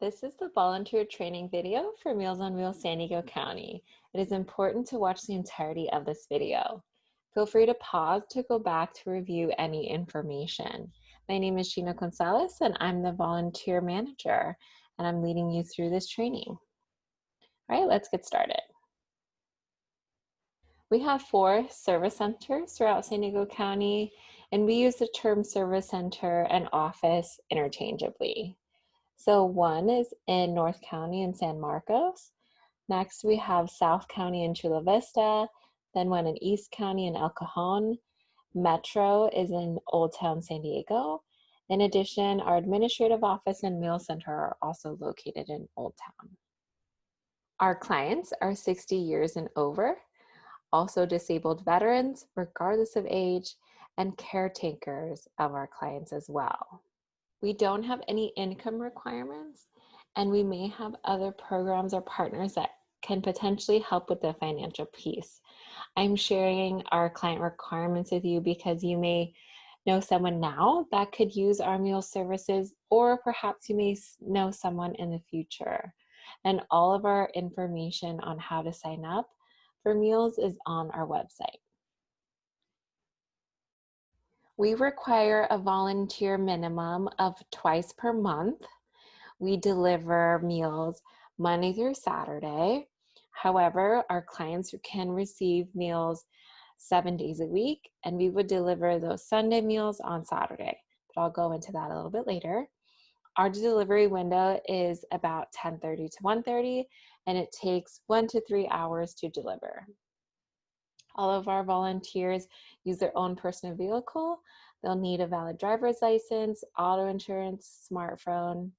This is the volunteer training video for Meals on Wheels San Diego County. It is important to watch the entirety of this video. Feel free to pause to go back to review any information. My name is Gina Gonzalez and I'm the volunteer manager and I'm leading you through this training. All right, let's get started. We have 4 service centers throughout San Diego County, and we use the term service center and office interchangeably. So one is in North County in San Marcos. Next, we have South County in Chula Vista, then one in East County in El Cajon. Metro is in Old Town San Diego. In addition, our administrative office and meal center are also located in Old Town. Our clients are 60 years and over, also disabled veterans, regardless of age, and caretakers of our clients as well. We don't have any income requirements, and we may have other programs or partners that can potentially help with the financial piece. I'm sharing our client requirements with you because you may know someone now that could use our meal services, or perhaps you may know someone in the future. And all of our information on how to sign up for meals is on our website. We require a volunteer minimum of twice per month. We deliver meals Monday through Saturday. However, our clients can receive meals 7 days a week, and we would deliver those Sunday meals on Saturday. But I'll go into that a little bit later. Our delivery window is about 10:30 to 1:30, and it takes 1 to 3 hours to deliver. All of our volunteers use their own personal vehicle. They'll need a valid driver's license, auto insurance, smartphone,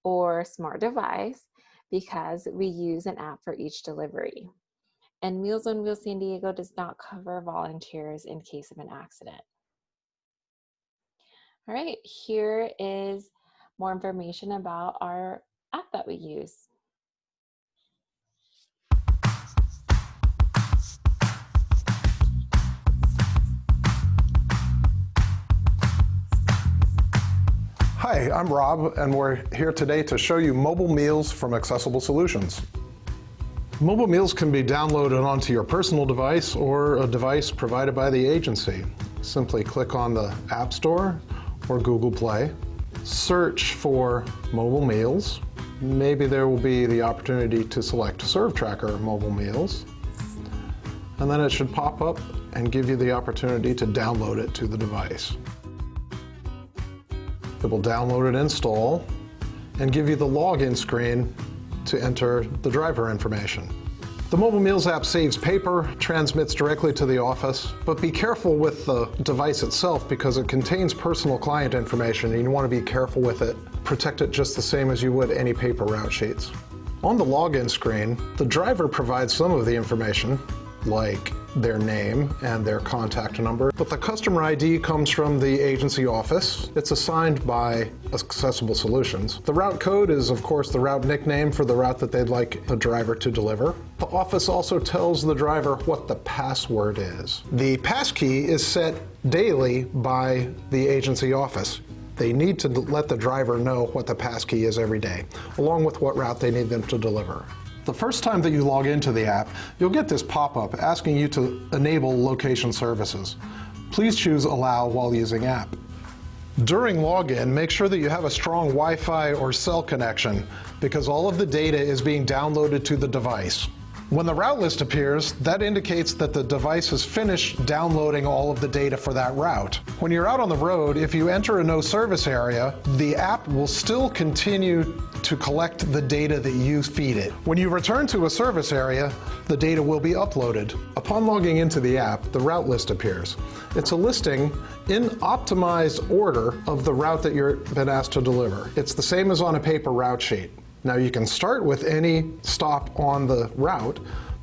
or smart device because we use an app for each delivery. And Meals on Wheels San Diego does not cover volunteers in case of an accident. All right, here is more information about our app that we use. Hi, I'm Rob, and we're here today to show you mobile meals from Accessible Solutions. Mobile meals can be downloaded onto your personal device or a device provided by the agency. Simply click on the App Store or Google Play, search for mobile meals. Maybe there will be the opportunity to select Serve Tracker mobile meals, and then it should pop up and give you the opportunity to download it to the device. It will download and install and give you the login screen to enter the driver information. The Mobile Meals app saves paper, transmits directly to the office, but be careful with the device itself because it contains personal client information and you want to be careful with it. Protect it just the same as you would any paper route sheets. On the login screen, the driver provides some of the information, like their name and their contact number, but the customer ID comes from the agency office. It's assigned by Accessible Solutions. The route code is, of course, the route nickname for the route that they'd like the driver to deliver. The office also tells the driver what the password is. The passkey is set daily by the agency office. They need to let the driver know what the passkey is every day, along with what route they need them to deliver. The first time that you log into the app, you'll get this pop-up asking you to enable location services. Please choose Allow while using app. During login, make sure that you have a strong Wi-Fi or cell connection because all of the data is being downloaded to the device. When the route list appears, that indicates that the device has finished downloading all of the data for that route. When you're out on the road, if you enter a no service area, the app will still continue to collect the data that you feed it. When you return to a service area, the data will be uploaded. Upon logging into the app, the route list appears. It's a listing in optimized order of the route that you've been asked to deliver. It's the same as on a paper route sheet. Now you can start with any stop on the route,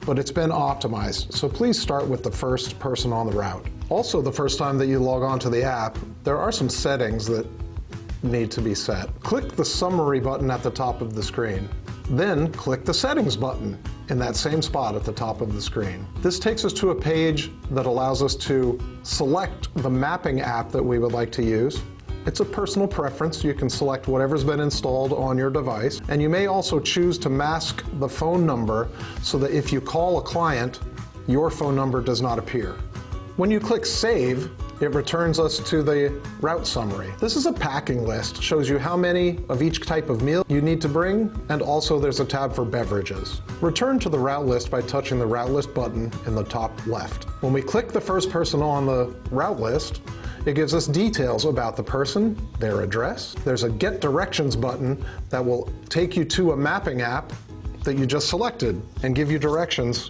but it's been optimized. So please start with the first person on the route. Also, the first time that you log on to the app, there are some settings that need to be set. Click the summary button at the top of the screen. Then click the settings button in that same spot at the top of the screen. This takes us to a page that allows us to select the mapping app that we would like to use. It's a personal preference. You can select whatever's been installed on your device, and you may also choose to mask the phone number so that if you call a client, your phone number does not appear. When you click Save, it returns us to the route summary. This is a packing list, shows you how many of each type of meal you need to bring, and also there's a tab for beverages. Return to the route list by touching the route list button in the top left. When we click the first person on the route list, it gives us details about the person, their address. There's a Get Directions button that will take you to a mapping app that you just selected and give you directions.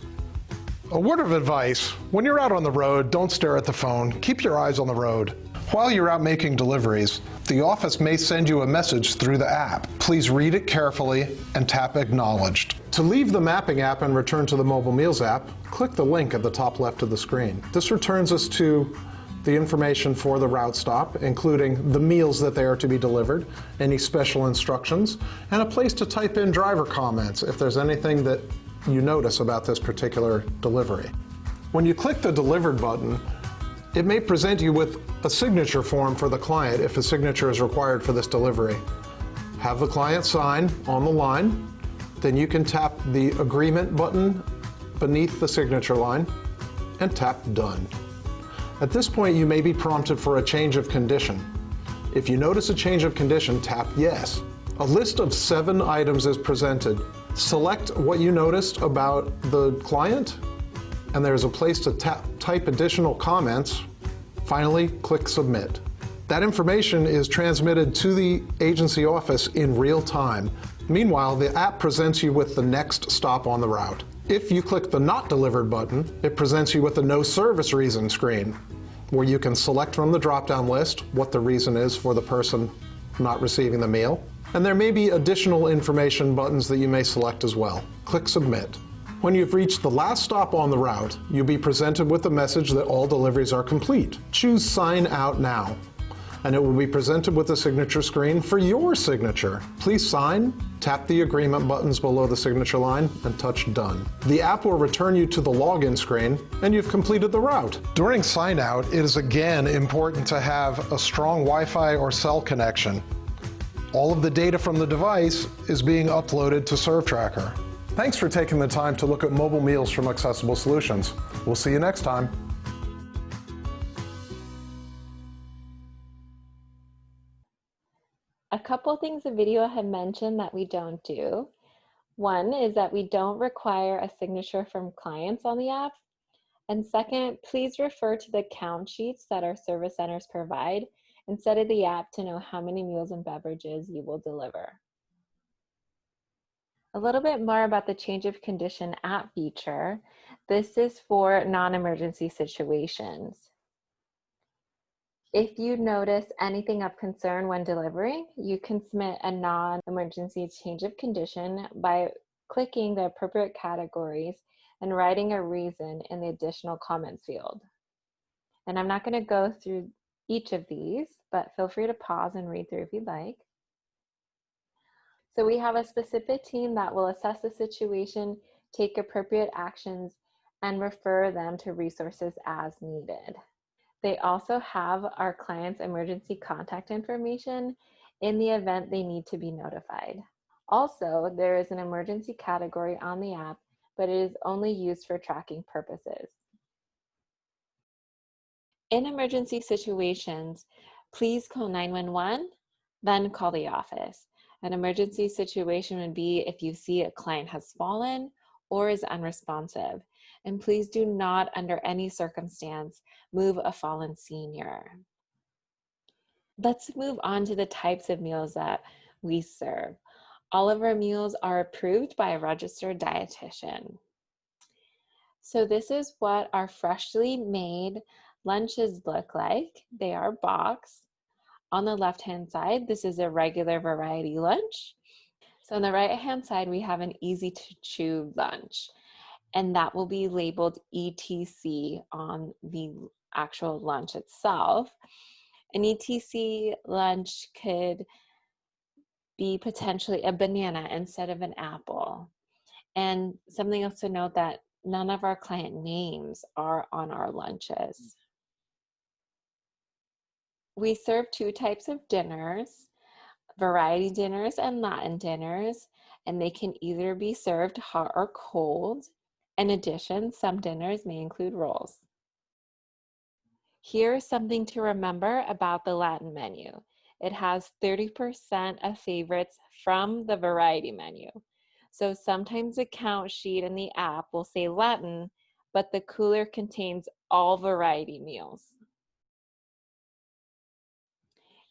A word of advice, when you're out on the road, don't stare at the phone. Keep your eyes on the road. While you're out making deliveries, the office may send you a message through the app. Please read it carefully and tap Acknowledged. To leave the mapping app and return to the Mobile Meals app, click the link at the top left of the screen. This returns us to the information for the route stop, including the meals that they are to be delivered, any special instructions, and a place to type in driver comments if there's anything that you notice about this particular delivery. When you click the Delivered button, it may present you with a signature form for the client if a signature is required for this delivery. Have the client sign on the line, then you can tap the Agreement button beneath the signature line and tap Done. At this point, you may be prompted for a change of condition. If you notice a change of condition, tap Yes. A list of 7 items is presented. Select what you noticed about the client, and there's a place to type additional comments. Finally, click Submit. That information is transmitted to the agency office in real time. Meanwhile, the app presents you with the next stop on the route. If you click the Not Delivered button, it presents you with a No Service Reason screen, where you can select from the drop-down list what the reason is for the person not receiving the meal. And there may be additional information buttons that you may select as well. Click Submit. When you've reached the last stop on the route, you'll be presented with a message that all deliveries are complete. Choose Sign Out Now, and it will be presented with a signature screen for your signature. Please sign, tap the agreement buttons below the signature line, and touch Done. The app will return you to the login screen, and you've completed the route. During sign out, it is again important to have a strong Wi-Fi or cell connection. All of the data from the device is being uploaded to ServTracker. Thanks for taking the time to look at mobile meals from Accessible Solutions. We'll see you next time. A couple things the video had mentioned that we don't do. One is that we don't require a signature from clients on the app. And second, please refer to the count sheets that our service centers provide instead of the app to know how many meals and beverages you will deliver. A little bit more about the change of condition app feature. This is for non-emergency situations. If you notice anything of concern when delivering, you can submit a non-emergency change of condition by clicking the appropriate categories and writing a reason in the additional comments field. And I'm not going to go through each of these, but feel free to pause and read through if you'd like. So we have a specific team that will assess the situation, take appropriate actions, and refer them to resources as needed. They also have our client's emergency contact information in the event they need to be notified. Also, there is an emergency category on the app, but it is only used for tracking purposes. In emergency situations, please call 911, then call the office. An emergency situation would be if you see a client has fallen or is unresponsive. And please do not, under any circumstance, move a fallen senior. Let's move on to the types of meals that we serve. All of our meals are approved by a registered dietitian. So this is what our freshly made lunches look like. They are boxed. On the left-hand side, this is a regular variety lunch. So on the right-hand side, we have an easy-to-chew lunch, and that will be labeled ETC on the actual lunch itself. An ETC lunch could be potentially a banana instead of an apple. And something else to note that none of our client names are on our lunches. We serve two types of dinners, variety dinners and Latin dinners, and they can either be served hot or cold. In addition, some dinners may include rolls. Here's something to remember about the Latin menu. It has 30% of favorites from the variety menu. So sometimes the count sheet in the app will say Latin, but the cooler contains all variety meals.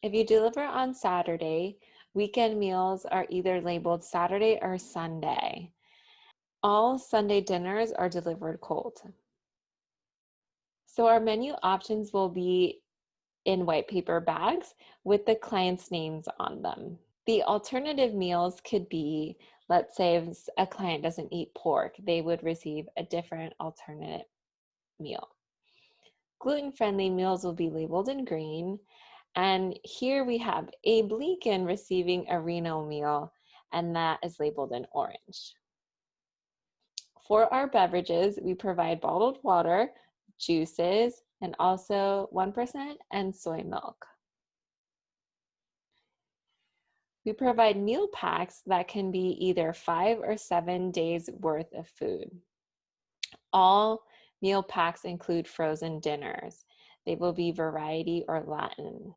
If you deliver on Saturday, weekend meals are either labeled Saturday or Sunday. All Sunday dinners are delivered cold. So our menu options will be in white paper bags with the client's names on them. The alternative meals could be, let's say if a client doesn't eat pork, they would receive a different alternate meal. Gluten-friendly meals will be labeled in green. And here we have Abe Lincoln receiving a Reno meal, and that is labeled in orange. For our beverages, we provide bottled water, juices, and also 1% and soy milk. We provide meal packs that can be either 5 or 7 days worth of food. All meal packs include frozen dinners. They will be variety or Latin.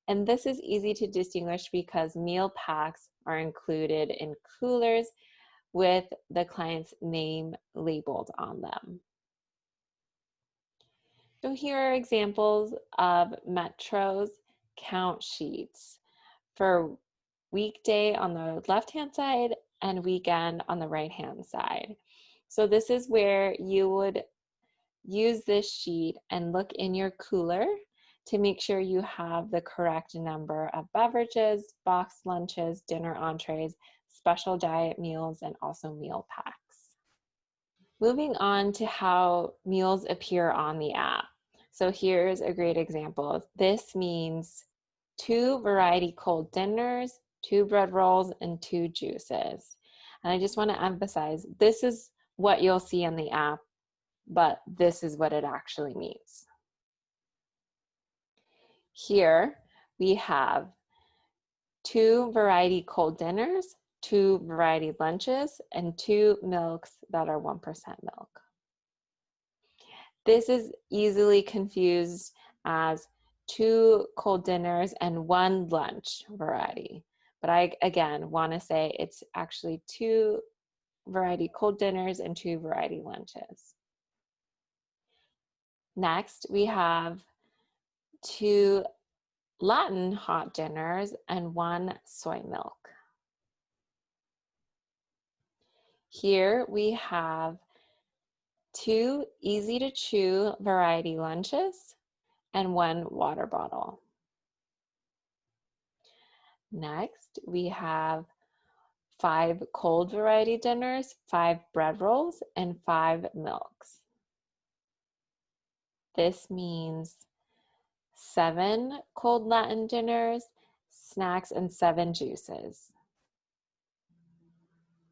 And this is easy to distinguish because meal packs are included in coolers with the client's name labeled on them. So here are examples of Metro's count sheets for weekday on the left-hand side and weekend on the right-hand side. So this is where you would use this sheet and look in your cooler to make sure you have the correct number of beverages, boxed lunches, dinner entrees, special diet meals, and also meal packs. Moving on to how meals appear on the app. So here's a great example. This means 2 variety cold dinners, 2 bread rolls, and 2 juices. And I just want to emphasize, this is what you'll see in the app, but this is what it actually means. Here we have 2 variety cold dinners, 2 variety lunches, and 2 milks that are 1% milk. This is easily confused as 2 cold dinners and 1 lunch variety. But I, again, want to say it's actually 2 variety cold dinners and 2 variety lunches. Next, we have 2 Latin hot dinners and 1 soy milk. Here we have 2 easy to chew variety lunches and 1 water bottle. Next, we have 5 cold variety dinners, 5 bread rolls, and 5 milks. This means 7 cold Latin dinners, snacks, and 7 juices.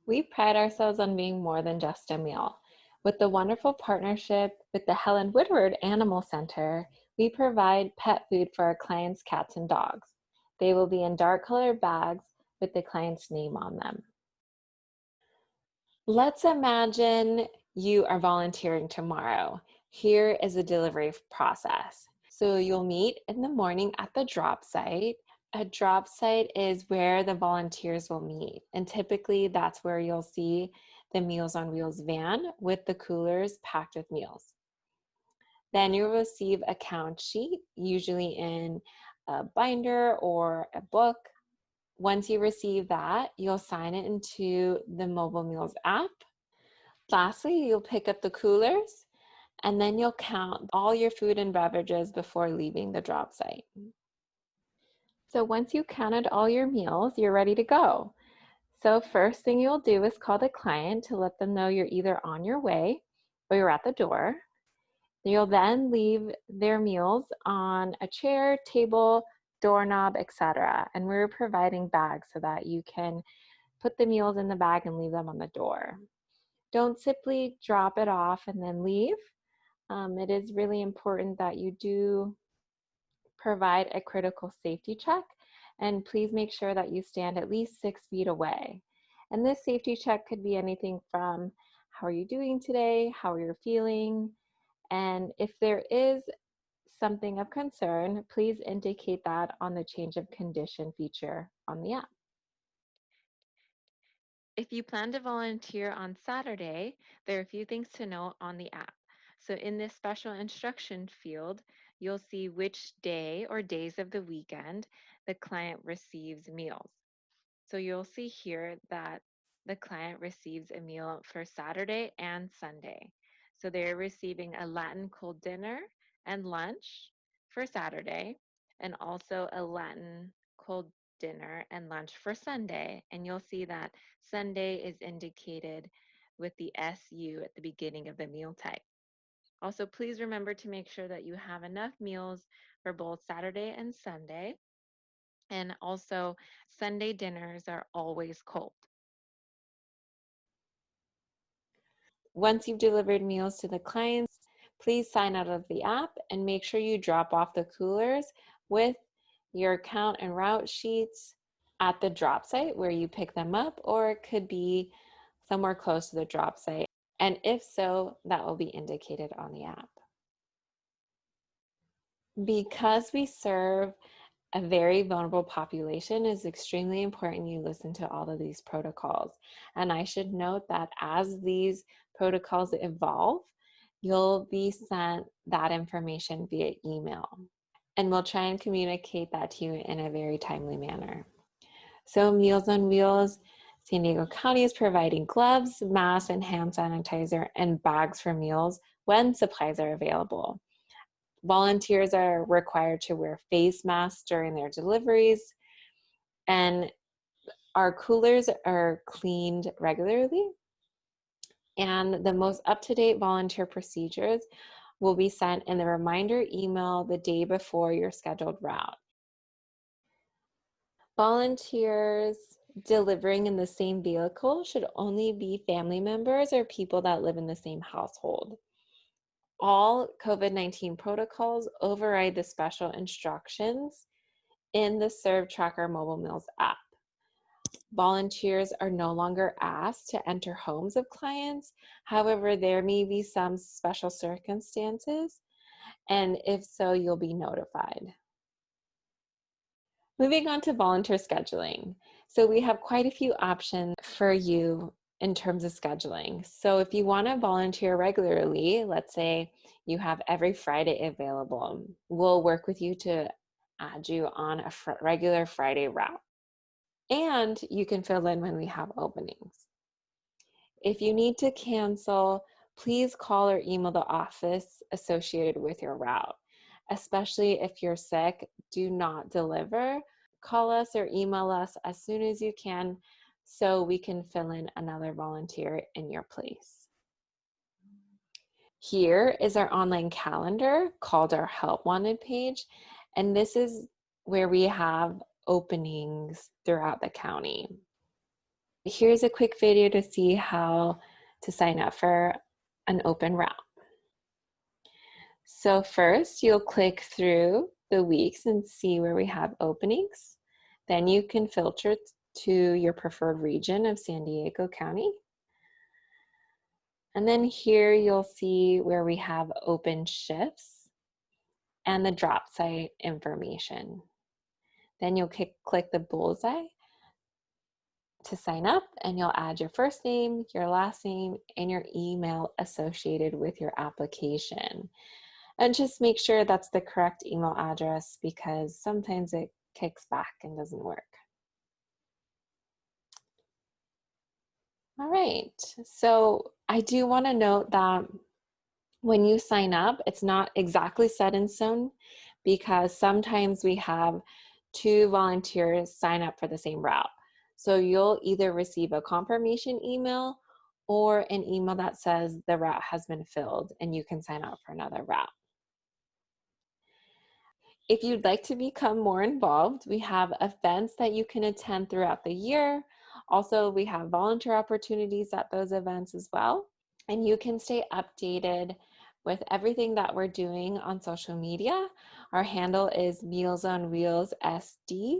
We pride ourselves on being more than just a meal. With the wonderful partnership with the Helen Woodward Animal Center, we provide pet food for our clients' cats and dogs. They will be in dark colored bags with the client's name on them. Let's imagine you are volunteering tomorrow. Here is the delivery process. So you'll meet in the morning at the drop site. A drop site is where the volunteers will meet, and typically that's where you'll see the Meals on Wheels van with the coolers packed with meals. Then you'll receive a count sheet, usually in a binder or a book. Once you receive that, you'll sign it into the Mobile Meals app. Lastly, you'll pick up the coolers, and then you'll count all your food and beverages before leaving the drop site. So once you counted all your meals, you're ready to go. So first thing you'll do is call the client to let them know you're either on your way or you're at the door. You'll then leave their meals on a chair, table, doorknob, etc. And we're providing bags so that you can put the meals in the bag and leave them on the door. Don't simply drop it off and then leave. It is really important that you do provide a critical safety check, and please make sure that you stand at least 6 feet away. And this safety check could be anything from how are you doing today, how are you feeling, and if there is something of concern, please indicate that on the change of condition feature on the app. If you plan to volunteer on Saturday, there are a few things to note on the app. So in this special instruction field, you'll see which day or days of the weekend the client receives meals. So you'll see here that the client receives a meal for Saturday and Sunday. So they're receiving a Latin cold dinner and lunch for Saturday, and also a Latin cold dinner and lunch for Sunday. And you'll see that Sunday is indicated with the SU at the beginning of the meal type. Also, please remember to make sure that you have enough meals for both Saturday and Sunday. And also, Sunday dinners are always cold. Once you've delivered meals to the clients, please sign out of the app and make sure you drop off the coolers with your count and route sheets at the drop site where you pick them up, or it could be somewhere close to the drop site. And if so, that will be indicated on the app. Because we serve a very vulnerable population, is extremely important you listen to all of these protocols. And I should note that as these protocols evolve, you'll be sent that information via email. And we'll try and communicate that to you in a very timely manner. So Meals on Wheels, San Diego County is providing gloves, masks, and hand sanitizer and bags for meals when supplies are available. Volunteers are required to wear face masks during their deliveries, and our coolers are cleaned regularly. And the most up-to-date volunteer procedures will be sent in the reminder email the day before your scheduled route. Volunteers delivering in the same vehicle should only be family members or people that live in the same household. All COVID-19 protocols override the special instructions in the Serve Tracker Mobile Meals app. Volunteers are no longer asked to enter homes of clients. However, there may be some special circumstances, and if so, you'll be notified. Moving on to volunteer scheduling. So we have quite a few options for you in terms of scheduling. So if you want to volunteer regularly, let's say you have every Friday available, we'll work with you to add you on a regular Friday route. And you can fill in when we have openings. If you need to cancel, please call or email the office associated with your route. Especially if you're sick, do not deliver. Call us or email us as soon as you can so we can fill in another volunteer in your place. Here is our online calendar called our Help Wanted page, and this is where we have openings throughout the county. Here's a quick video to see how to sign up for an open route. So first, you'll click through the weeks and see where we have openings. Then you can filter to your preferred region of San Diego County. And then here you'll see where we have open shifts and the drop site information. Then you'll click the bullseye to sign up, and you'll add your first name, your last name, and your email associated with your application. And just make sure that's the correct email address because sometimes it kicks back and doesn't work. All right, so I do want to note that when you sign up, it's not exactly set in stone because sometimes we have two volunteers sign up for the same route. So you'll either receive a confirmation email or an email that says the route has been filled and you can sign up for another route. If you'd like to become more involved, we have events that you can attend throughout the year. Also, we have volunteer opportunities at those events as well. And you can stay updated with everything that we're doing on social media. Our handle is Meals on Wheels SD.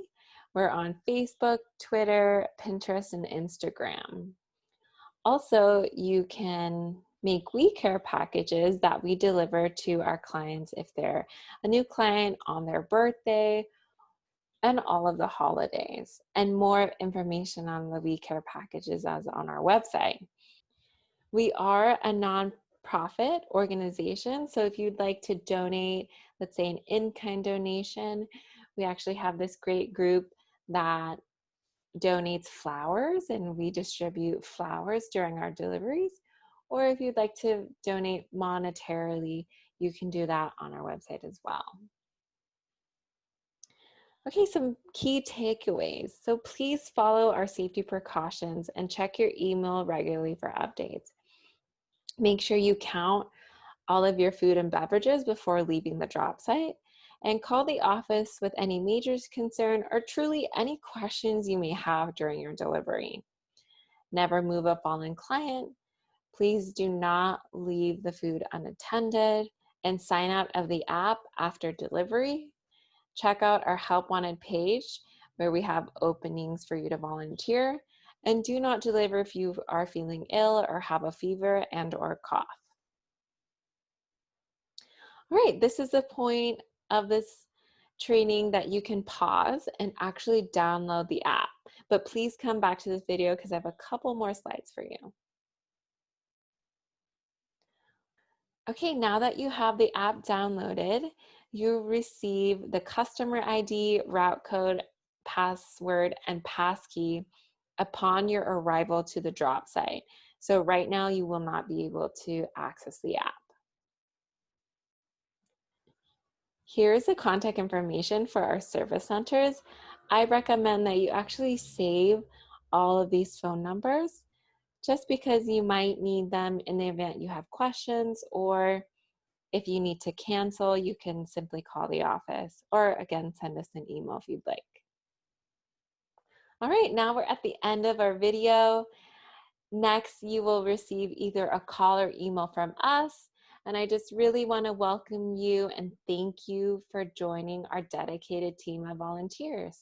We're on Facebook, Twitter, Pinterest, and Instagram. Also, you can make We Care packages that we deliver to our clients if they're a new client on their birthday and all of the holidays. And more information on the We Care packages is on our website. We are a nonprofit organization, so if you'd like to donate, let's say an in-kind donation, we actually have this great group that donates flowers, and we distribute flowers during our deliveries. Or if you'd like to donate monetarily, you can do that on our website as well. Okay, some key takeaways. So please follow our safety precautions and check your email regularly for updates. Make sure you count all of your food and beverages before leaving the drop site, and call the office with any major concern or truly any questions you may have during your delivery. Never move a fallen client. Please do not leave the food unattended, and sign out of the app after delivery. Check out our Help Wanted page where we have openings for you to volunteer, and do not deliver if you are feeling ill or have a fever and/or cough. All right, this is the point of this training that you can pause and actually download the app. But please come back to this video because I have a couple more slides for you. Okay, now that you have the app downloaded, you receive the customer ID, route code, password, and passkey upon your arrival to the drop site. So right now you will not be able to access the app. Here's the contact information for our service centers. I recommend that you actually save all of these phone numbers just because you might need them in the event you have questions, or if you need to cancel, you can simply call the office, or again, send us an email if you'd like. All right, now we're at the end of our video. Next, you will receive either a call or email from us. And I just really want to welcome you and thank you for joining our dedicated team of volunteers.